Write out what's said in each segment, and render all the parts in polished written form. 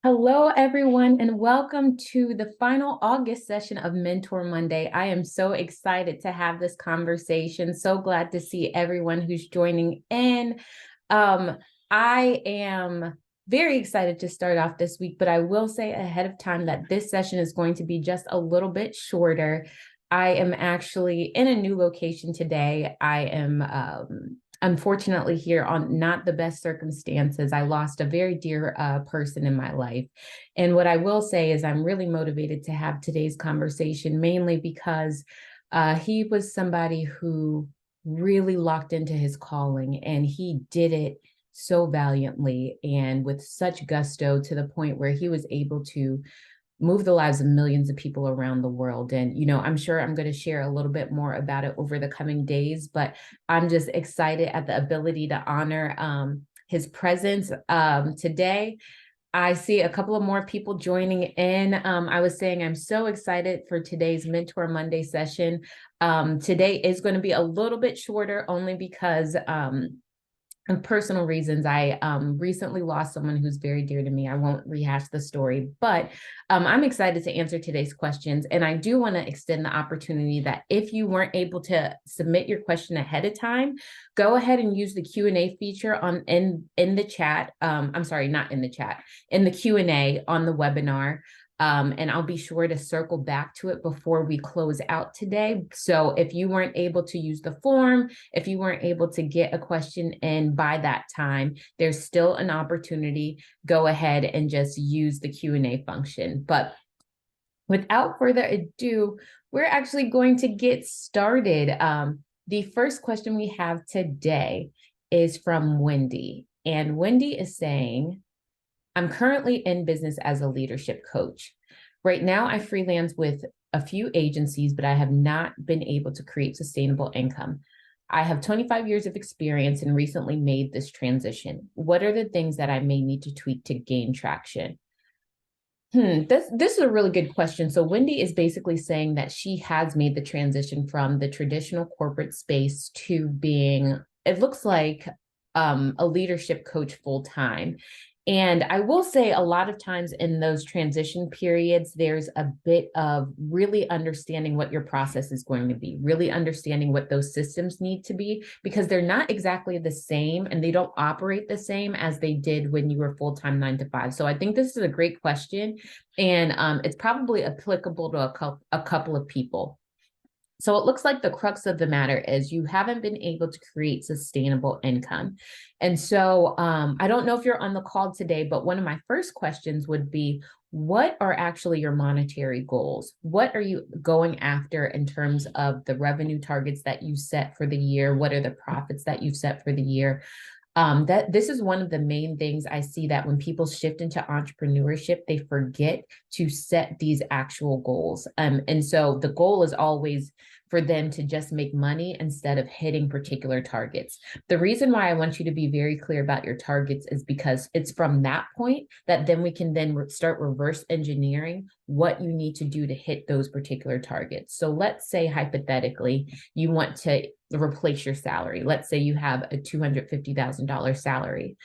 Hello, everyone, and welcome to the final August session of Mentor Monday. I am so excited to have this conversation. So glad to see everyone who's joining in. I am very excited to start off this week, but I will say ahead of time that this session is going to be just a little bit shorter. I am actually in a new location today. I am unfortunately here on not the best circumstances. I lost a very dear person in my life. And what I will say is I'm really motivated to have today's conversation, mainly because he was somebody who really locked into his calling, and he did it so valiantly and with such gusto to the point where he was able to move the lives of millions of people around the world. And, I'm sure I'm going to share a little bit more about it over the coming days, but I'm just excited at the ability to honor his presence today. I see a couple of more people joining in. I was saying I'm so excited for today's Mentor Monday session. Today is going to be a little bit shorter only because of personal reasons. I recently lost someone who's very dear to me. I won't rehash the story, but I'm excited to answer today's questions. And I do want to extend the opportunity that if you weren't able to submit your question ahead of time, go ahead and use the Q&A feature in the chat. I'm sorry, not in the chat, in the Q&A on the webinar. And I'll be sure to circle back to it before we close out today. So if you weren't able to use the form, if you weren't able to get a question in by that time, there's still an opportunity. Go ahead and just use the Q&A function. But without further ado, we're actually going to get started. The first question we have today is from Wendy. And Wendy is saying, I'm currently in business as a leadership coach. Right now, I freelance with a few agencies, but I have not been able to create sustainable income. I have 25 years of experience and recently made this transition. What are the things that I may need to tweak to gain traction? This is a really good question. So Wendy is basically saying that she has made the transition from the traditional corporate space to being, it looks like, a leadership coach full time. And I will say a lot of times in those transition periods, there's a bit of really understanding what your process is going to be, really understanding what those systems need to be, because they're not exactly the same and they don't operate the same as they did when you were full-time 9 to 5. So I think this is a great question, and it's probably applicable to a couple of people. So it looks like the crux of the matter is you haven't been able to create sustainable income. And so I don't know if you're on the call today, but one of my first questions would be, what are actually your monetary goals? What are you going after in terms of the revenue targets that you set for the year? What are the profits that you've set for the year? That this is one of the main things I see, that when people shift into entrepreneurship, they forget to set these actual goals. And so the goal is always for them to just make money instead of hitting particular targets. The reason why I want you to be very clear about your targets is because it's from that point that then we can then start reverse engineering what you need to do to hit those particular targets. So let's say hypothetically, you want to replace your salary. Let's say you have a $250,000 salary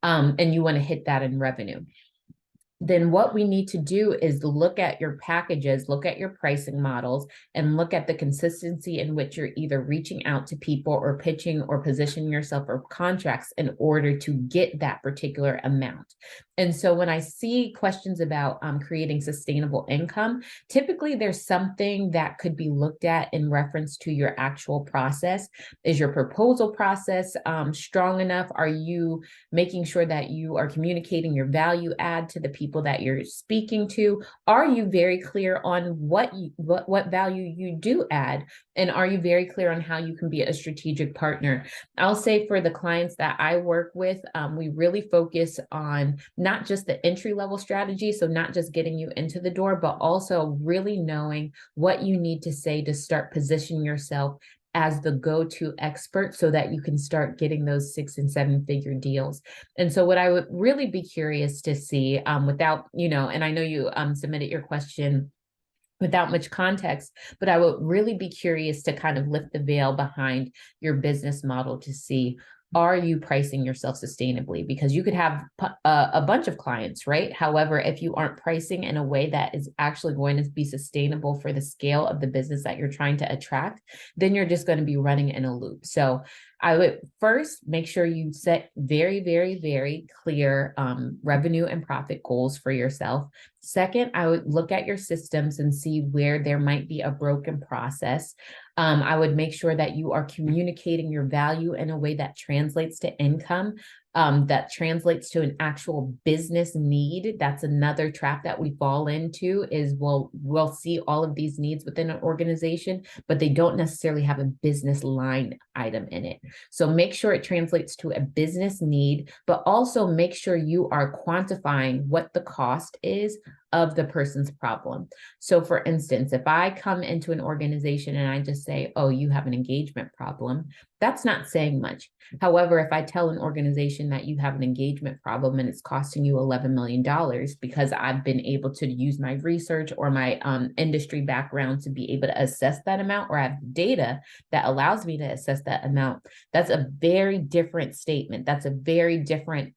and you want to hit that in revenue. Then what we need to do is look at your packages, look at your pricing models, and look at the consistency in which you're either reaching out to people or pitching or positioning yourself for contracts in order to get that particular amount. And so when I see questions about creating sustainable income, typically there's something that could be looked at in reference to your actual process. Is your proposal process strong enough? Are you making sure that you are communicating your value add to the people that you're speaking to? Are you very clear on what value you do add? And are you very clear on how you can be a strategic partner? I'll say for the clients that I work with, we really focus on not just the entry-level strategy, so not just getting you into the door, but also really knowing what you need to say to start positioning yourself as the go-to expert so that you can start getting those 6 and 7 figure deals. And so what I would really be curious to see without, and I know you submitted your question without much context, but I would really be curious to kind of lift the veil behind your business model to see are you pricing yourself sustainably? Because you could have a bunch of clients, right? However, if you aren't pricing in a way that is actually going to be sustainable for the scale of the business that you're trying to attract, then you're just going to be running in a loop. So I would first make sure you set very, very, very clear revenue and profit goals for yourself. Second, I would look at your systems and see where there might be a broken process. I would make sure that you are communicating your value in a way that translates to income, that translates to an actual business need. That's another trap that we fall into is we'll see all of these needs within an organization, but they don't necessarily have a business line item in it. So make sure it translates to a business need, but also make sure you are quantifying what the cost is of the person's problem. So for instance, if I come into an organization and I just say, oh, you have an engagement problem, that's not saying much. However, if I tell an organization that you have an engagement problem and it's costing you $11 million because I've been able to use my research or my industry background to be able to assess that amount, or I have data that allows me to assess that amount, that's a very different statement. That's a very different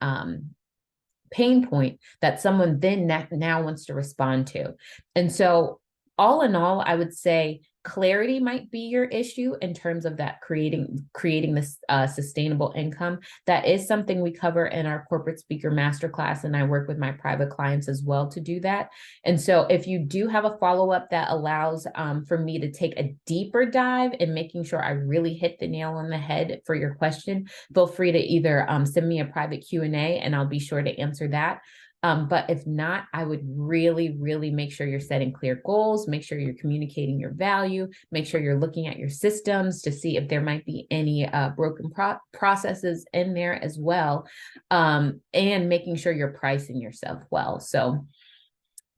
pain point that someone then now wants to respond to. And so all in all, I would say clarity might be your issue in terms of that creating this sustainable income. That is something we cover in our corporate speaker masterclass, and I work with my private clients as well to do that. And so if you do have a follow-up that allows for me to take a deeper dive in making sure I really hit the nail on the head for your question, feel free to either send me a private Q&A and I'll be sure to answer that. But if not, I would really, really make sure you're setting clear goals, make sure you're communicating your value, make sure you're looking at your systems to see if there might be any broken processes in there as well, and making sure you're pricing yourself well. So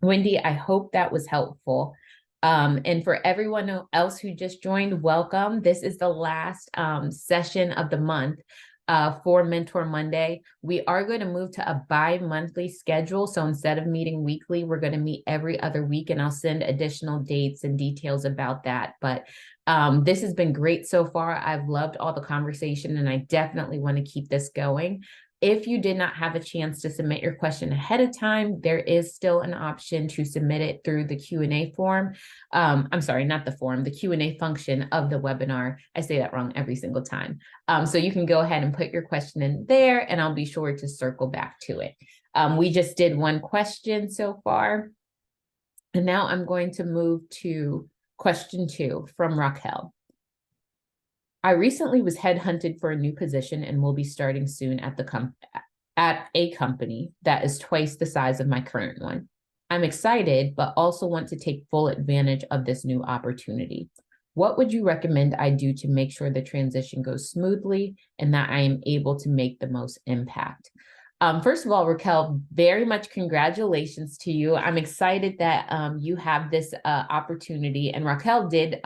Wendy, I hope that was helpful. And for everyone else who just joined, welcome. This is the last session of the month. For Mentor Monday, we are going to move to a bi-monthly schedule. So instead of meeting weekly, we're going to meet every other week, and I'll send additional dates and details about that. But this has been great so far. I've loved all the conversation, and I definitely want to keep this going. If you did not have a chance to submit your question ahead of time, there is still an option to submit it through the Q&A form. I'm sorry, not the form, the Q&A function of the webinar. I say that wrong every single time. So you can go ahead and put your question in there, and I'll be sure to circle back to it. We just did one question so far. And now I'm going to move to question 2 from Raquel. I recently was headhunted for a new position and will be starting soon at a company that is twice the size of my current one. I'm excited, but also want to take full advantage of this new opportunity. What would you recommend I do to make sure the transition goes smoothly and that I am able to make the most impact? First of all, Raquel, very much congratulations to you. I'm excited that you have this opportunity. And Raquel did,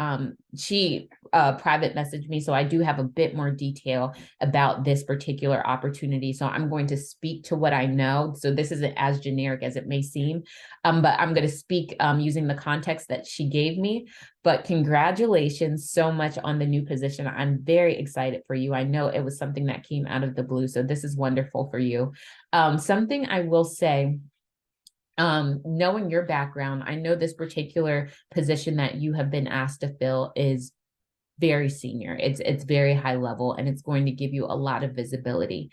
she private messaged me, so I do have a bit more detail about this particular opportunity. So I'm going to speak to what I know. So this isn't as generic as it may seem, but I'm going to speak using the context that she gave me. But congratulations so much on the new position. I'm very excited for you. I know it was something that came out of the blue, so this is wonderful for you. Something I will say, knowing your background, I know this particular position that you have been asked to fill is very senior. It's very high level, and it's going to give you a lot of visibility.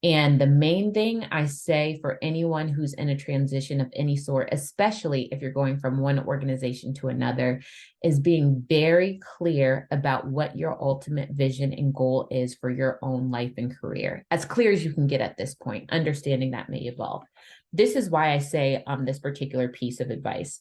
And the main thing I say for anyone who's in a transition of any sort, especially if you're going from one organization to another, is being very clear about what your ultimate vision and goal is for your own life and career. As clear as you can get at this point, understanding that may evolve. This is why I say this particular piece of advice.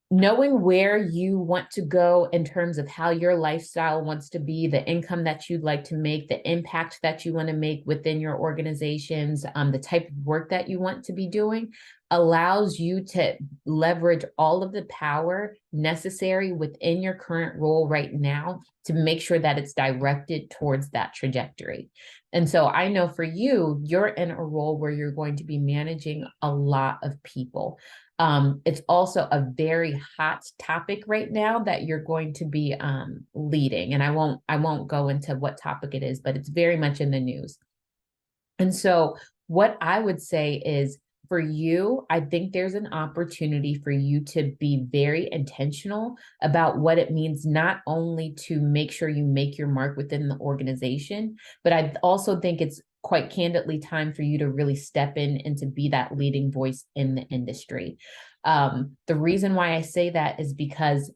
Knowing where you want to go in terms of how your lifestyle wants to be, the income that you'd like to make, the impact that you want to make within your organizations, the type of work that you want to be doing, allows you to leverage all of the power necessary within your current role right now to make sure that it's directed towards that trajectory. And so I know for you, you're in a role where you're going to be managing a lot of people. It's also a very hot topic right now that you're going to be leading. And I won't go into what topic it is, but it's very much in the news. And so what I would say is, for you, I think there's an opportunity for you to be very intentional about what it means, not only to make sure you make your mark within the organization, but I also think it's quite candidly time for you to really step in and to be that leading voice in the industry. The reason why I say that is because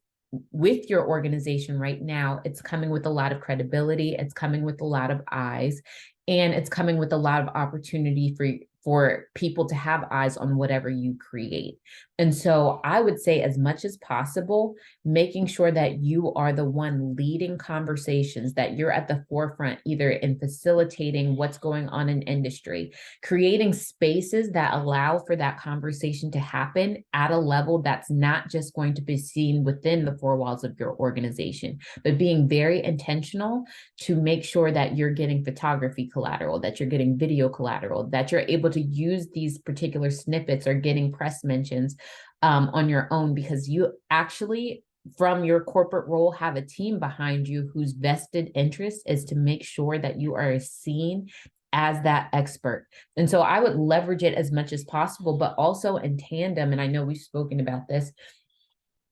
with your organization right now, it's coming with a lot of credibility, it's coming with a lot of eyes, and it's coming with a lot of opportunity for people to have eyes on whatever you create. And so I would say, as much as possible, making sure that you are the one leading conversations, that you're at the forefront, either in facilitating what's going on in industry, creating spaces that allow for that conversation to happen at a level that's not just going to be seen within the four walls of your organization, but being very intentional to make sure that you're getting photography collateral, that you're getting video collateral, that you're able to use these particular snippets or getting press mentions on your own, because you actually, from your corporate role, have a team behind you whose vested interest is to make sure that you are seen as that expert. And so I would leverage it as much as possible, but also in tandem, and I know we've spoken about this,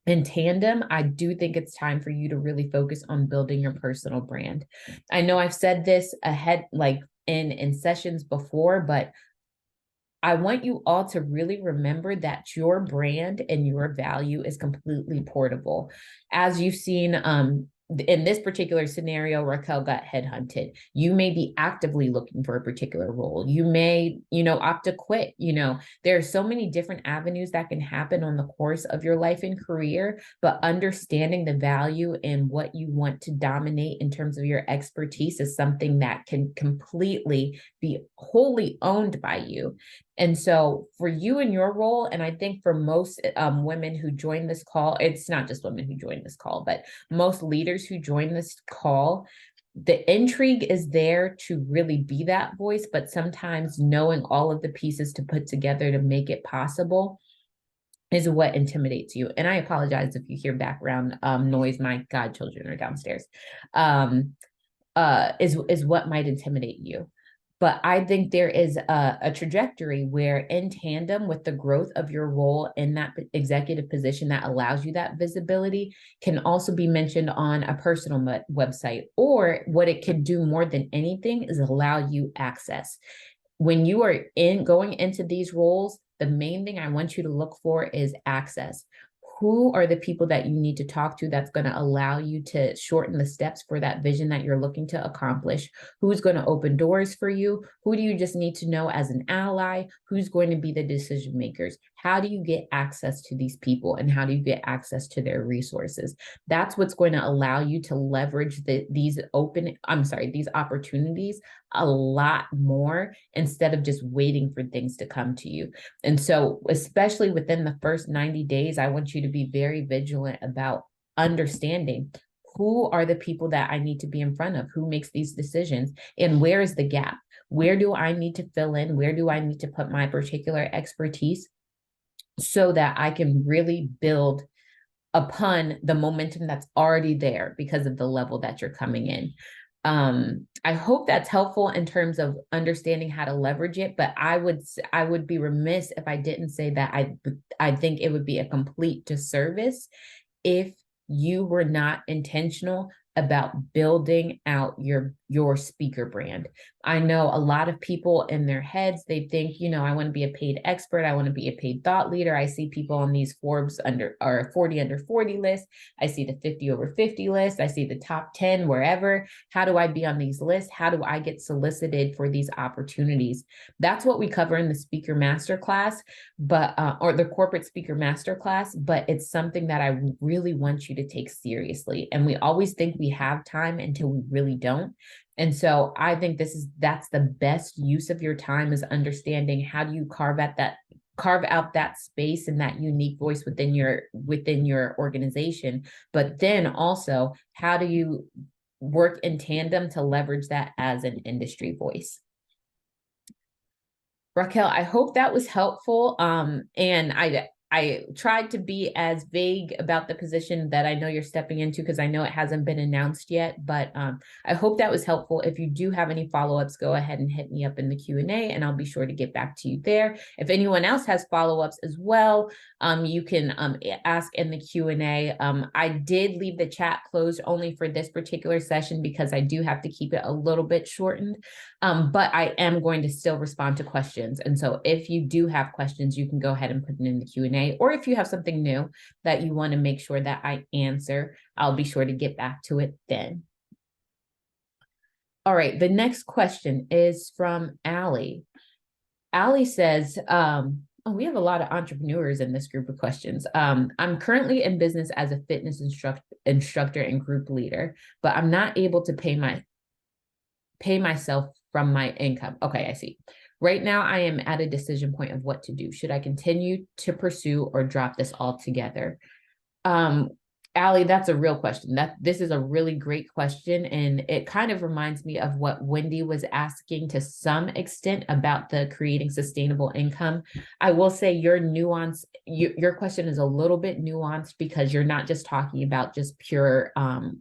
in tandem, I do think it's time for you to really focus on building your personal brand. I know I've said this ahead, like in sessions before, but I want you all to really remember that your brand and your value is completely portable. As you've seen, in this particular scenario, Raquel got headhunted. You may be actively looking for a particular role. You may, opt to quit. There are so many different avenues that can happen on the course of your life and career, but understanding the value in what you want to dominate in terms of your expertise is something that can completely be wholly owned by you. And so for you and your role, and I think for most women who join this call, it's not just women who join this call, but most leaders who join this call, the intrigue is there to really be that voice, but sometimes knowing all of the pieces to put together to make it possible is what intimidates you. And I apologize if you hear background noise. My godchildren are downstairs. Is what might intimidate you. But I think there is a trajectory where, in tandem with the growth of your role in that executive position that allows you that visibility, can also be mentioned on a personal website. Or what it can do more than anything is allow you access. When you are going into these roles, the main thing I want you to look for is access. Who are the people that you need to talk to that's going to allow you to shorten the steps for that vision that you're looking to accomplish? Who's going to open doors for you? Who do you just need to know as an ally? Who's going to be the decision makers? How do you get access to these people, and how do you get access to their resources? That's what's going to allow you to leverage these opportunities a lot more, instead of just waiting for things to come to you. And so, especially within the first 90 days, I want you to be very vigilant about understanding who are the people that I need to be in front of, who makes these decisions, and where is the gap? Where do I need to fill in? Where do I need to put my particular expertise so that I can really build upon the momentum that's already there because of the level that you're coming in? I hope that's helpful in terms of understanding how to leverage it, but I would be remiss if I didn't say that I think it would be a complete disservice if you were not intentional about building out your speaker brand. I know a lot of people in their heads, they think, I want to be a paid expert. I want to be a paid thought leader. I see people on these Forbes 40 under 40 lists. I see the 50 over 50 list. I see the top 10 wherever. How do I be on these lists? How do I get solicited for these opportunities? That's what we cover in the speaker masterclass, or the corporate speaker masterclass, but it's something that I really want you to take seriously. And we always think we have time until we really don't. And so I think that's the best use of your time, is understanding how do you carve out that space and that unique voice within your organization. But then also, how do you work in tandem to leverage that as an industry voice? Raquel, I hope that was helpful. And I tried to be as vague about the position that I know you're stepping into, because I know it hasn't been announced yet, but I hope that was helpful. If you do have any follow-ups, go ahead and hit me up in the Q&A and I'll be sure to get back to you there. If anyone else has follow-ups as well, you can ask in the Q&A. I did leave the chat closed only for this particular session because I do have to keep it a little bit shortened, but I am going to still respond to questions. And so if you do have questions, you can go ahead and put it in the Q&A. Or if you have something new that you want to make sure that I answer, I'll be sure to get back to it then. All right, the next question is from Allie. Allie says, oh, we have a lot of entrepreneurs in this group of questions. I'm currently in business as a fitness instructor and group leader, but I'm not able to pay myself from my income. Okay, I see. Right now, I am at a decision point of what to do. Should I continue to pursue or drop this altogether? Allie, that's a real question. This is a really great question. And it kind of reminds me of what Wendy was asking to some extent about the creating sustainable income. I will say your question is a little bit nuanced, because you're not just talking about just pure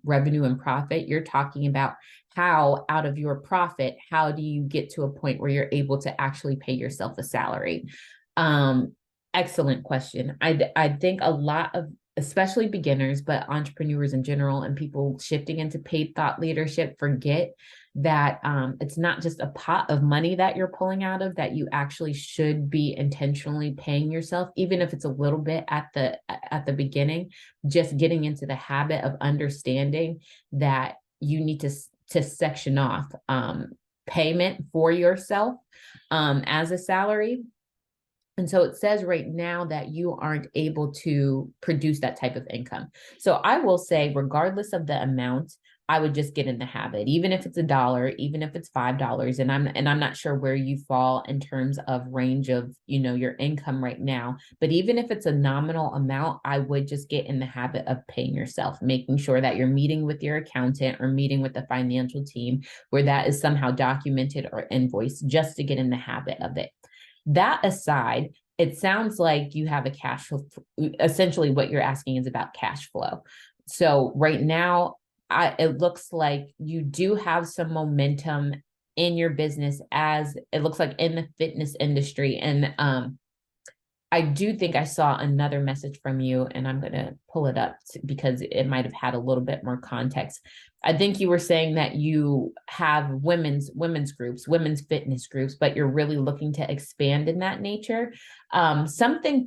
revenue and profit. You're talking about how, out of your profit, how do you get to a point where you're able to actually pay yourself a salary? Excellent question. I think a lot of, especially beginners, but entrepreneurs in general and people shifting into paid thought leadership, forget that it's not just a pot of money that you're pulling out of, that you actually should be intentionally paying yourself, even if it's a little bit at the beginning. Just getting into the habit of understanding that you need to section off payment for yourself as a salary. And so it says right now that you aren't able to produce that type of income. So I will say, regardless of the amount, I would just get in the habit, even if it's $1, even if it's $5. And I'm not sure where you fall in terms of range of, your income right now, but even if it's a nominal amount, I would just get in the habit of paying yourself, making sure that you're meeting with your accountant or meeting with the financial team where that is somehow documented or invoiced, just to get in the habit of it. That aside, it sounds like you have a cash flow. Essentially, what you're asking is about cash flow. So right now, it looks like you do have some momentum in your business, as it looks like in the fitness industry. And I do think I saw another message from you, and I'm going to pull it up because it might have had a little bit more context. I think you were saying that you have women's groups, women's fitness groups, but you're really looking to expand in that nature. Something,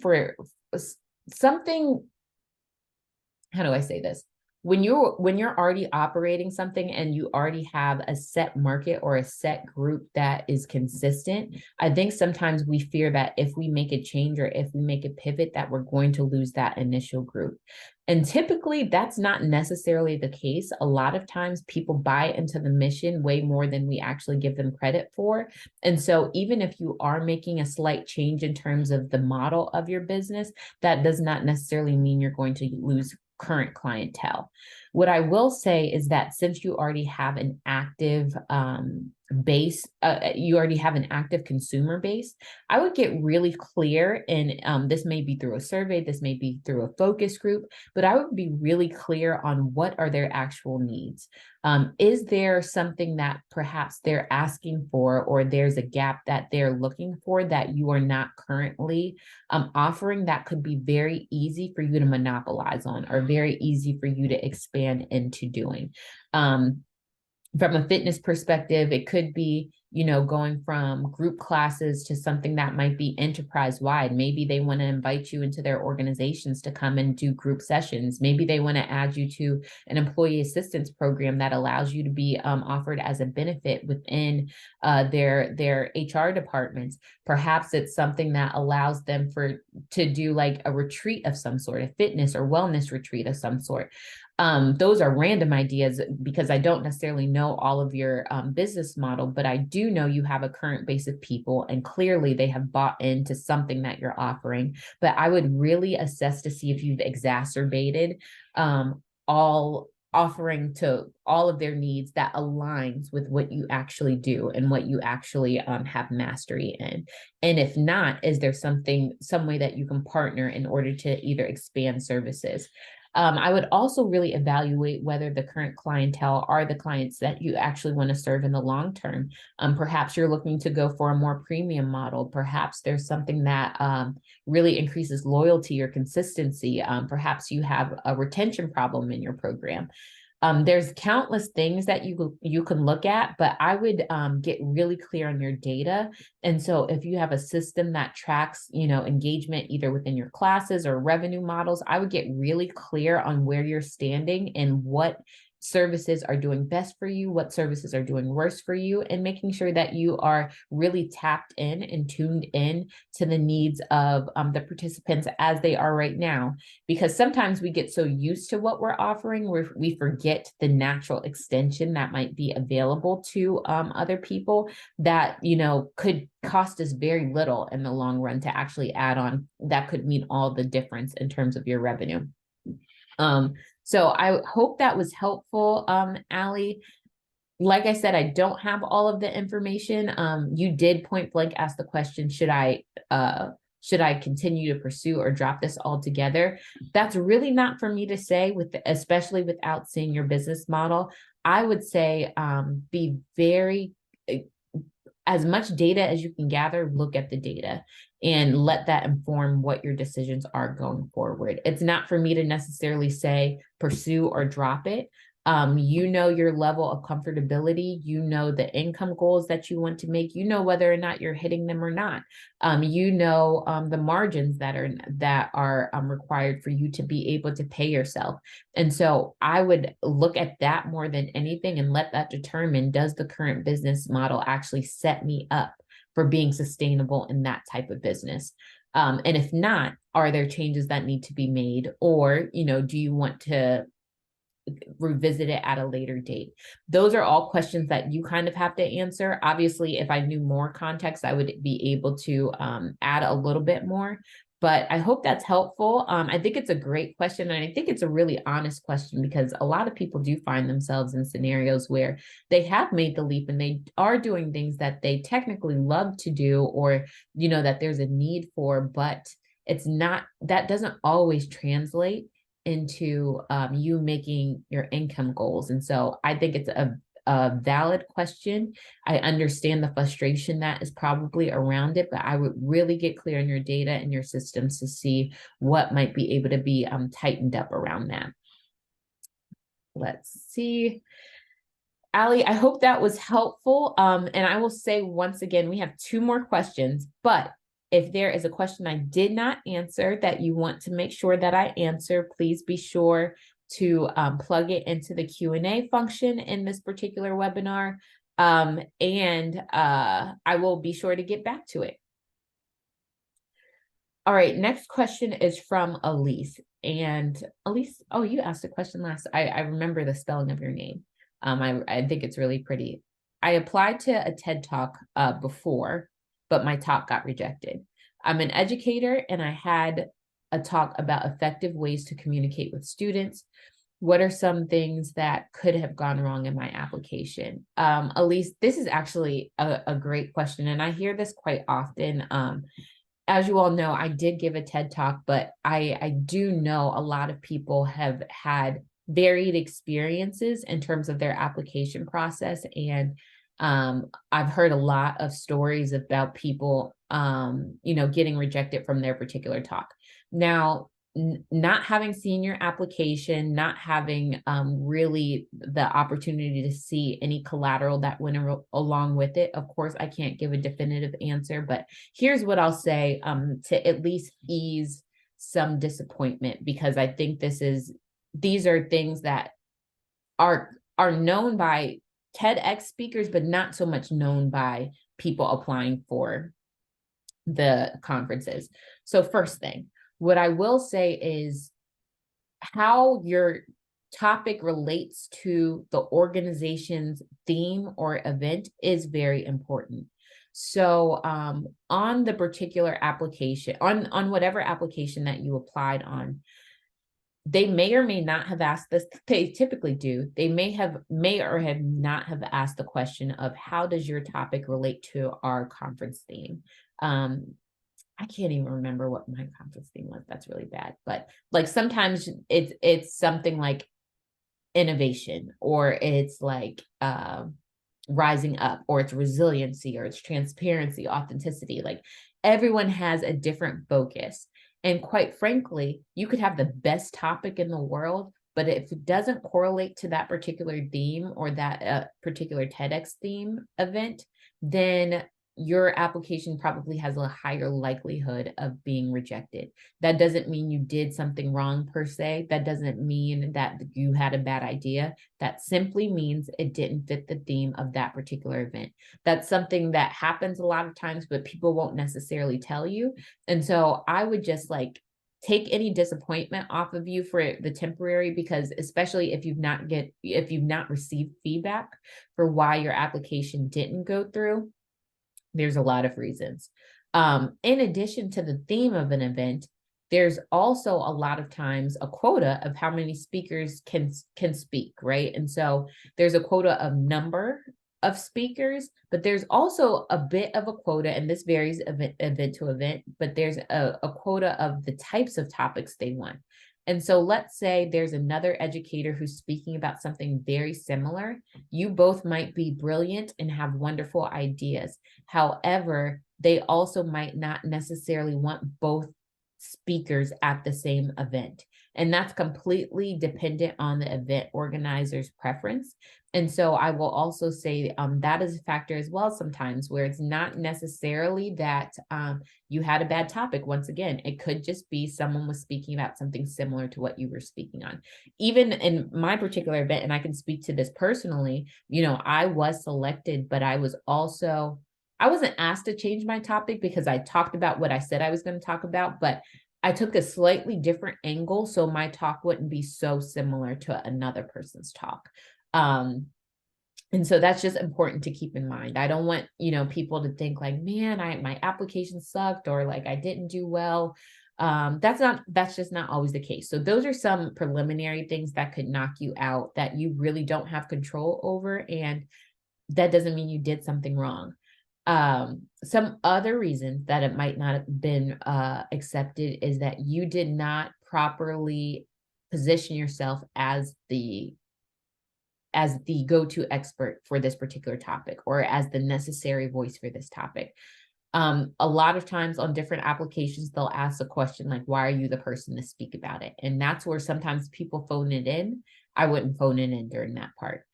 how do I say this? When you're already operating something and you already have a set market or a set group that is consistent, I think sometimes we fear that if we make a change or if we make a pivot, that we're going to lose that initial group. And typically that's not necessarily the case. A lot of times people buy into the mission way more than we actually give them credit for. And so even if you are making a slight change in terms of the model of your business, that does not necessarily mean you're going to lose current clientele. What I will say is that since you already have an active base, you already have an active consumer base, I would get really clear, and this may be through a survey, this may be through a focus group, but I would be really clear on what are their actual needs. Is there something that perhaps they're asking for, or there's a gap that they're looking for that you are not currently offering, that could be very easy for you to monopolize on, or very easy for you to expand into doing. From a fitness perspective, it could be, going from group classes to something that might be enterprise-wide. Maybe they want to invite you into their organizations to come and do group sessions. Maybe they want to add you to an employee assistance program that allows you to be offered as a benefit within their HR departments. Perhaps it's something that allows them to do like a retreat of some sort, a fitness or wellness retreat of some sort. Those are random ideas because I don't necessarily know all of your business model, but I do know you have a current base of people and clearly they have bought into something that you're offering. But I would really assess to see if you've exacerbated all offering to all of their needs that aligns with what you actually do and what you actually have mastery in? And if not, is there some way that you can partner in order to either expand services? I would also really evaluate whether the current clientele are the clients that you actually want to serve in the long term. Perhaps you're looking to go for a more premium model. Perhaps there's something that really increases loyalty or consistency. Perhaps you have a retention problem in your program. There's countless things that you can look at, but I would get really clear on your data. And so if you have a system that tracks, engagement either within your classes or revenue models, I would get really clear on where you're standing and what services are doing best for you, what services are doing worse for you, and making sure that you are really tapped in and tuned in to the needs of the participants as they are right now. Because sometimes we get so used to what we're offering, we forget the natural extension that might be available to other people that, could cost us very little in the long run to actually add on. That could mean all the difference in terms of your revenue. So I hope that was helpful, Allie. Like I said, I don't have all of the information. You did point blank ask the question, should I continue to pursue or drop this altogether? That's really not for me to say, especially without seeing your business model. I would say be very, as much data as you can gather, look at the data and let that inform what your decisions are going forward. It's not for me to necessarily say pursue or drop it. Your level of comfortability, the income goals that you want to make, whether or not you're hitting them or not. The margins that are required for you to be able to pay yourself. And so I would look at that more than anything and let that determine, does the current business model actually set me up for being sustainable in that type of business? And if not, are there changes that need to be made? Or, do you want to revisit it at a later date? Those are all questions that you kind of have to answer. Obviously, if I knew more context, I would be able to add a little bit more. But I hope that's helpful. I think it's a great question. And I think it's a really honest question, because a lot of people do find themselves in scenarios where they have made the leap and they are doing things that they technically love to do, or, that there's a need for, but it's not, that doesn't always translate into you making your income goals. And so I think it's a valid question. I understand the frustration that is probably around it, but I would really get clear on your data and your systems to see what might be able to be tightened up around that. Let's see. Allie, I hope that was helpful. And I will say once again, we have 2 more questions, but if there is a question I did not answer that you want to make sure that I answer, please be sure to plug it into the Q&A function in this particular webinar. And I will be sure to get back to it. All right, next question is from Elise. And Elise, oh, you asked a question last. I remember the spelling of your name. I think it's really pretty. I applied to a TED Talk before, but my talk got rejected. I'm an educator and I had a talk about effective ways to communicate with students. What are some things that could have gone wrong in my application? Elise, this is actually a great question. And I hear this quite often. As you all know, I did give a TED Talk, but I do know a lot of people have had varied experiences in terms of their application process. And I've heard a lot of stories about people, getting rejected from their particular talk. Now, not having seen your application, not having really the opportunity to see any collateral that went along with it. Of course, I can't give a definitive answer, but here's what I'll say to at least ease some disappointment, because I think these are things that are known by TEDx speakers, but not so much known by people applying for the conferences. So first thing, what I will say is how your topic relates to the organization's theme or event is very important. So on the particular application, on whatever application that you applied on, they may or may not have asked this. They typically do. They may or have not have asked the question of, how does your topic relate to our conference theme? I can't even remember what my conference theme was. That's really bad. But like sometimes it's something like innovation, or it's like rising up, or it's resiliency, or it's transparency, authenticity. Like everyone has a different focus. And quite frankly, you could have the best topic in the world, but if it doesn't correlate to that particular theme or that particular TEDx theme event, then your application probably has a higher likelihood of being rejected. That doesn't mean you did something wrong per se. That doesn't mean that you had a bad idea. That simply means it didn't fit the theme of that particular event. That's something that happens a lot of times, but people won't necessarily tell you. And so I would just like take any disappointment off of you for the temporary, because especially if you've not received feedback for why your application didn't go through, there's a lot of reasons. In addition to the theme of an event, there's also a lot of times a quota of how many speakers can speak, right? And so there's a quota of number of speakers, but there's also a bit of a quota, and this varies event to event, but there's a quota of the types of topics they want. And so let's say there's another educator who's speaking about something very similar. You both might be brilliant and have wonderful ideas. However, they also might not necessarily want both speakers at the same event. And that's completely dependent on the event organizer's preference. And so I will also say that is a factor as well sometimes, where it's not necessarily that you had a bad topic. Once again, it could just be someone was speaking about something similar to what you were speaking on. Even in my particular event, and I can speak to this personally, I was selected, but I wasn't asked to change my topic because I talked about what I said I was going to talk about, but I took a slightly different angle so my talk wouldn't be so similar to another person's talk. And so that's just important to keep in mind. I don't want, people to think like, man, my application sucked, or like I didn't do well. That's just not always the case. So those are some preliminary things that could knock you out that you really don't have control over. And that doesn't mean you did something wrong. Some other reasons that it might not have been accepted is that you did not properly position yourself as the go-to expert for this particular topic, or as the necessary voice for this topic. A lot of times on different applications, they'll ask a question like, why are you the person to speak about it? And that's where sometimes people phone it in. I wouldn't phone it in during that part.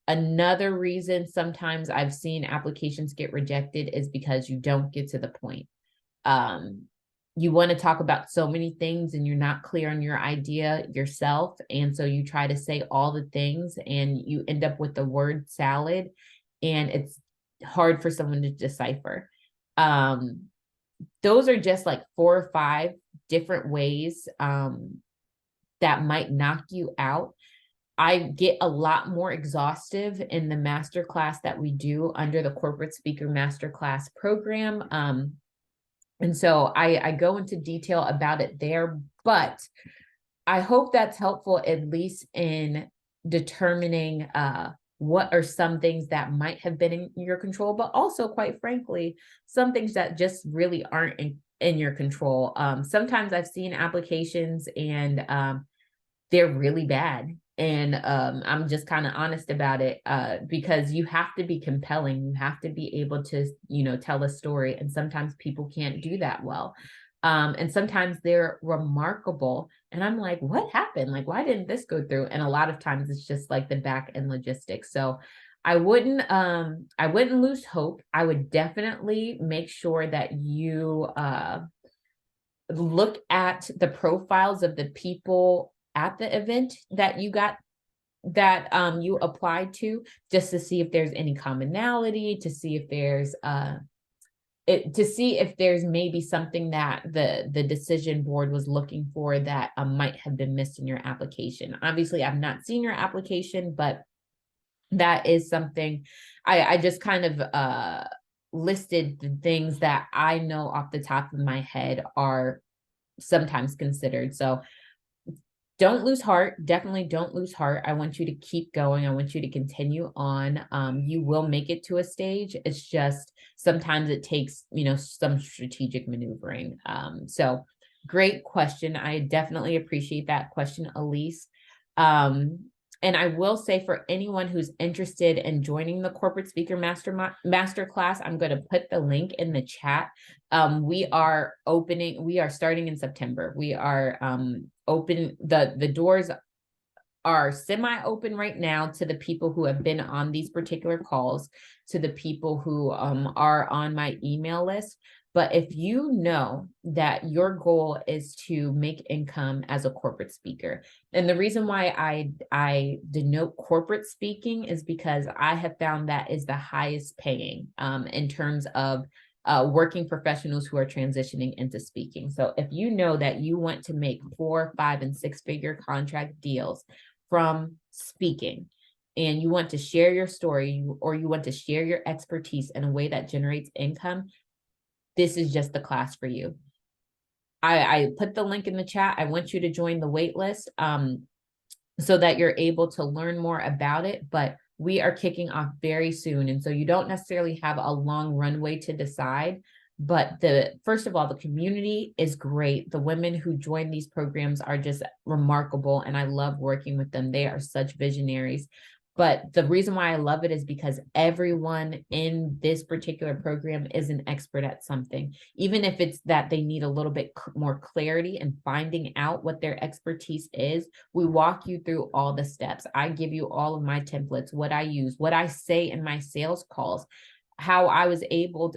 Another reason sometimes I've seen applications get rejected is because you don't get to the point. You want to talk about so many things and you're not clear on your idea yourself. And so you try to say all the things and you end up with the word salad, and it's hard for someone to decipher. Those are just like 4 or 5 different ways that might knock you out. I get a lot more exhaustive in the masterclass that we do under the Corporate Speaker Masterclass program. And so I go into detail about it there, but I hope that's helpful, at least in determining what are some things that might have been in your control, but also, quite frankly, some things that just really aren't in your control. Sometimes I've seen applications and they're really bad. And I'm just kind of honest about it because you have to be compelling. You have to be able to, tell a story. And sometimes people can't do that well. And sometimes they're remarkable. And I'm like, what happened? Like, why didn't this go through? And a lot of times it's just like the back end logistics. So I wouldn't lose hope. I would definitely make sure that you look at the profiles of the people at the event that you applied to, just to see if there's any commonality, to see if there's maybe something that the decision board was looking for that might have been missed in your application. Obviously, I've not seen your application, but that is something I just kind of listed the things that I know off the top of my head are sometimes considered. So don't lose heart. Definitely don't lose heart. I want you to keep going. I want you to continue on. You will make it to a stage. It's just sometimes it takes, some strategic maneuvering. So great question. I definitely appreciate that question, Elise. And I will say, for anyone who's interested in joining the Corporate Speaker Masterclass, I'm going to put the link in the chat. We are starting in September. We are open, the doors are semi-open right now to the people who have been on these particular calls, to the people who are on my email list. But if you know that your goal is to make income as a corporate speaker, and the reason why I denote corporate speaking is because I have found that is the highest paying in terms of working professionals who are transitioning into speaking. So if you know that you want to make 4, 5, and 6-figure contract deals from speaking, and you want to share your story, or you want to share your expertise in a way that generates income, this is just the class for you. I put the link in the chat. I want you to join the wait list so that you're able to learn more about it. But we are kicking off very soon. And so you don't necessarily have a long runway to decide. But first of all, the community is great. The women who join these programs are just remarkable, and I love working with them. They are such visionaries. But the reason why I love it is because everyone in this particular program is an expert at something. Even if it's that they need a little bit more clarity in finding out what their expertise is, we walk you through all the steps. I give you all of my templates, what I use, what I say in my sales calls, how I'm able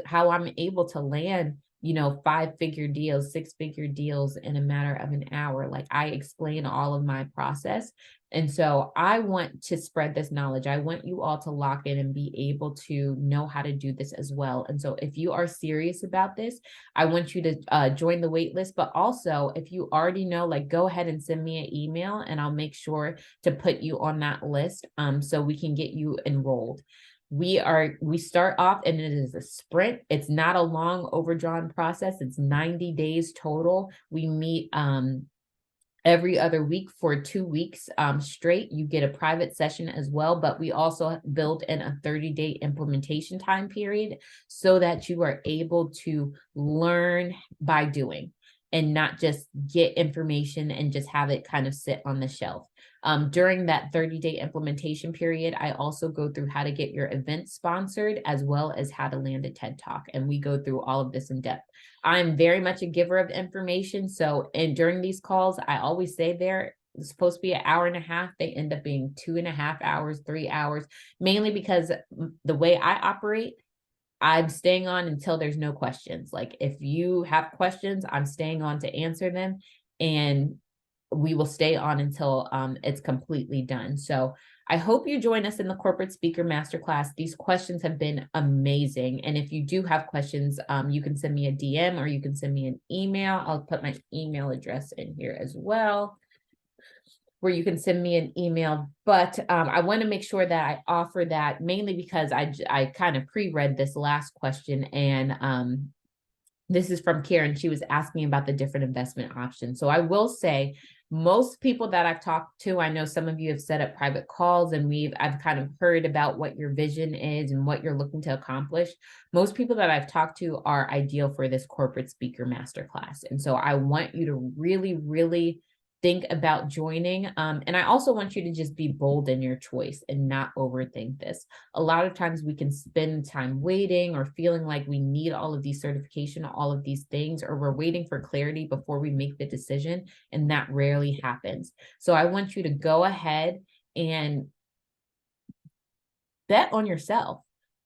to land 5-figure deals, 6-figure deals in a matter of an hour. Like, I explain all of my process. And so I want to spread this knowledge. I want you all to lock in and be able to know how to do this as well. And so if you are serious about this, I want you to join the wait list. But also, if you already know, go ahead and send me an email, and I'll make sure to put you on that list so we can get you enrolled. We start off, and it is a sprint. It's not a long overdrawn process. It's 90 days total. We meet every other week for 2 weeks straight. You get a private session as well, but we also build in a 30-day implementation time period so that you are able to learn by doing and not just get information and just have it kind of sit on the shelf. During that 30-day implementation period, I also go through how to get your event sponsored, as well as how to land a TED Talk. And we go through all of this in depth. I'm very much a giver of information. So, and during these calls, I always say it's supposed to be an hour and a half. They end up being 2.5 hours, 3 hours, mainly because the way I operate, I'm staying on until there's no questions. Like, if you have questions, I'm staying on to answer them, and we will stay on until it's completely done. So I hope you join us in the Corporate Speaker Masterclass. These questions have been amazing. And if you do have questions, you can send me a DM or you can send me an email. I'll put my email address in here as well, where you can send me an email. But I want to make sure that I offer that, mainly because I kind of pre-read this last question, and this is from Karen. She was asking about the different investment options. So I will say, most people that I've talked to, I know some of you have set up private calls, and I've kind of heard about what your vision is and what you're looking to accomplish. Most people that I've talked to are ideal for this Corporate Speaker Masterclass. And so I want you to really, really think about joining. And I also want you to just be bold in your choice and not overthink this. A lot of times we can spend time waiting or feeling like we need all of these certification, all of these things, or we're waiting for clarity before we make the decision. And that rarely happens. So I want you to go ahead and bet on yourself.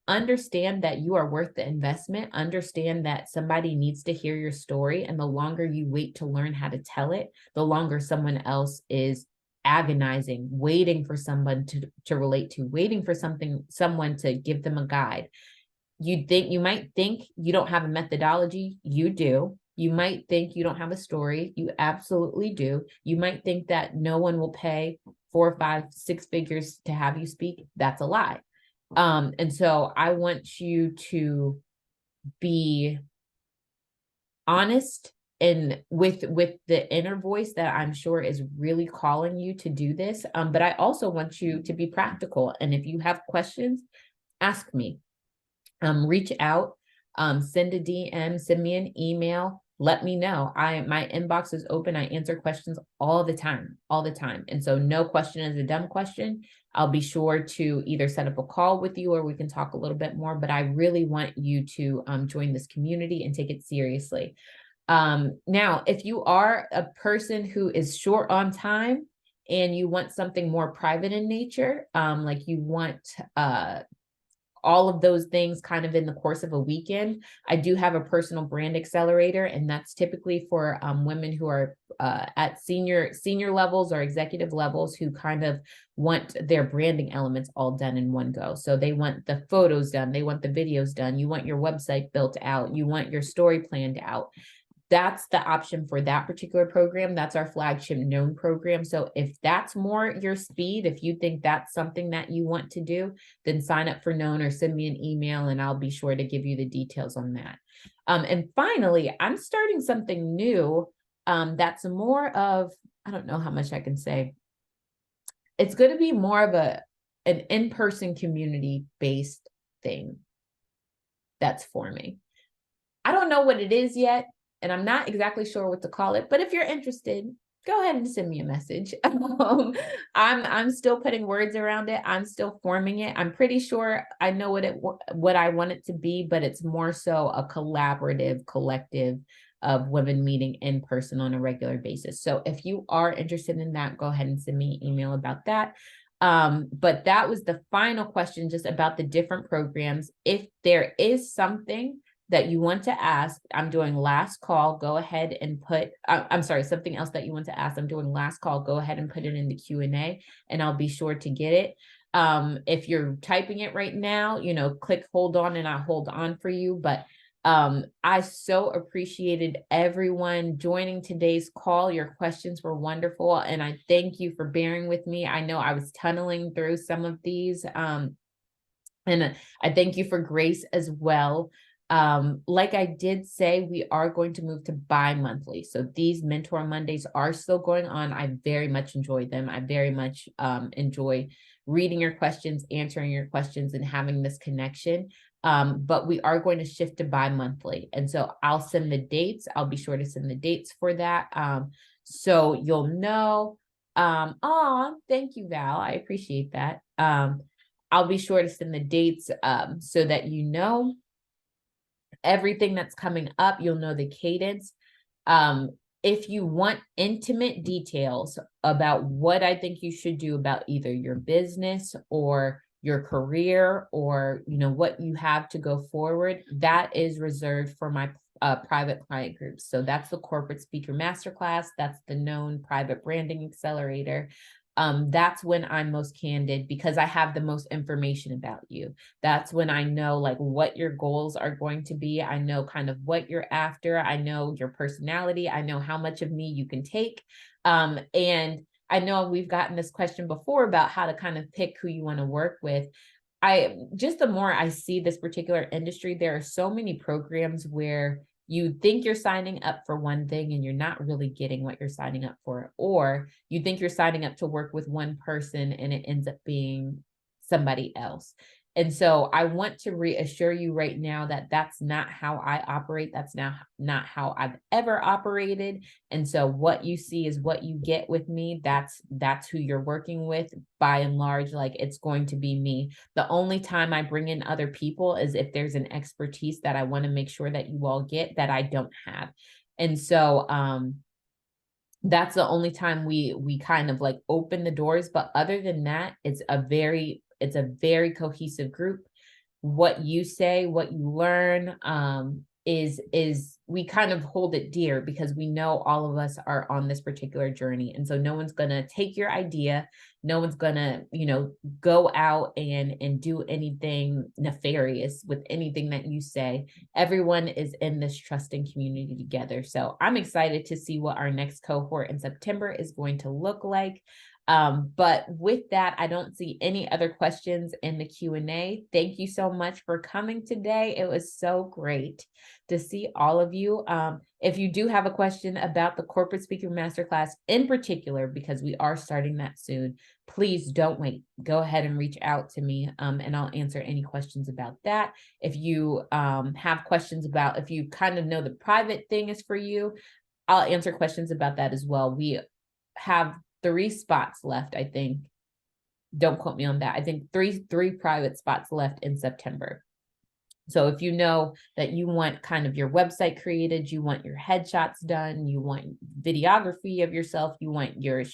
Understand that you are worth the investment. Understand that somebody needs to hear your story. And the longer you wait to learn how to tell it, the longer someone else is agonizing, waiting for someone to relate to, waiting for someone to give them a guide. You might think you don't have a methodology. You do. You might think you don't have a story. You absolutely do. You might think that no one will pay 4, 5, 6 figures to have you speak. That's a lie. And so I want you to be honest and with the inner voice that I'm sure is really calling you to do this. But I also want you to be practical. And if you have questions, ask me. Reach out, send a DM, send me an email, let me know. My inbox is open. I answer questions all the time. And so no question is a dumb question. I'll be sure to either set up a call with you or we can talk a little bit more, but I really want you to join this community and take it seriously. Now, if you are a person who is short on time and you want something more private in nature, like you want all of those things kind of in the course of a weekend, I do have a personal brand accelerator, and that's typically for women who are at senior levels or executive levels who kind of want their branding elements all done in one go. So they want the photos done, they want the videos done, you want your website built out, you want your story planned out. That's the option for that particular program. That's our flagship known program. So if that's more your speed, if you think that's something that you want to do, then sign up for known or send me an email and I'll be sure to give you the details on that. And finally, I'm starting something new that's more of, I don't know how much I can say. It's going to be more of an in-person community-based thing that's forming. I don't know what it is yet, and I'm not exactly sure what to call it, but if you're interested, go ahead and send me a message. I'm still putting words around it. I'm still forming it. I'm pretty sure I know what I want it to be, but it's more so a collaborative collective of women meeting in person on a regular basis. So if you are interested in that, go ahead and send me an email about that. But that was the final question, just about the different programs. If there is something that you want to ask, I'm doing last call, go ahead and put, I'm sorry, something else that you want to ask, I'm doing last call, go ahead and put it in the Q&A and I'll be sure to get it. If you're typing it right now, click hold on and I'll hold on for you. But I so appreciated everyone joining today's call. Your questions were wonderful. And I thank you for bearing with me. I know I was tunneling through some of these. And I thank you for grace as well. Like I did say, we are going to move to bi-monthly. So these Mentor Mondays are still going on. I very much enjoy them. I very much enjoy reading your questions, answering your questions, and having this connection. But we are going to shift to bi-monthly. And so I'll send the dates. I'll be sure to send the dates for that. So you'll know. Thank you, Val. I appreciate that. I'll be sure to send the dates so that you know everything that's coming up. You'll know the cadence. If you want intimate details about what I think you should do about either your business or your career or what you have to go forward, that is reserved for my private client groups. So that's the Corporate Speaker Masterclass. That's the known Private Branding Accelerator. That's when I'm most candid because I have the most information about you. That's when I know what your goals are going to be. I know kind of what you're after. I know your personality. I know how much of me you can take. And I know we've gotten this question before about how to kind of pick who you want to work with. The more I see this particular industry, there are so many programs where you think you're signing up for one thing and you're not really getting what you're signing up for, or you think you're signing up to work with one person and it ends up being somebody else. And so I want to reassure you right now that that's not how I operate. That's not how I've ever operated. And so what you see is what you get with me. That's who you're working with. By and large, it's going to be me. The only time I bring in other people is if there's an expertise that I want to make sure that you all get that I don't have. And so that's the only time we kind of open the doors. But other than that, it's a very cohesive group. What you say, what you learn, is we kind of hold it dear because we know all of us are on this particular journey. And so no one's going to take your idea. No one's going to, go out and do anything nefarious with anything that you say. Everyone is in this trusting community together. So I'm excited to see what our next cohort in September is going to look like. But with that, I don't see any other questions in the Q&A. Thank you so much for coming today. It was so great to see all of you. If you do have a question about the Corporate Speaker Masterclass in particular, because we are starting that soon, please don't wait. Go ahead and reach out to me, and I'll answer any questions about that. If you have questions about, if you kind of know the private thing is for you, I'll answer questions about that as well. We have 3 spots left, I think. Don't quote me on that. I think three private spots left in September. So if you know that you want kind of your website created, you want your headshots done, you want videography of yourself, you want your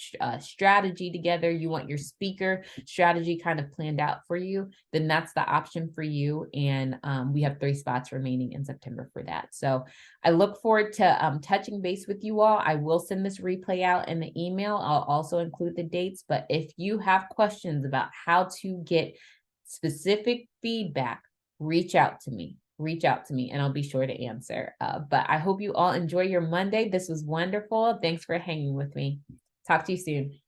strategy together, you want your speaker strategy kind of planned out for you, then that's the option for you. And we have 3 spots remaining in September for that. So I look forward to touching base with you all. I will send this replay out in the email. I'll also include the dates. But if you have questions about how to get specific feedback, reach out to me and I'll be sure to answer. But I hope you all enjoy your Monday. This was wonderful. Thanks for hanging with me. Talk to you soon.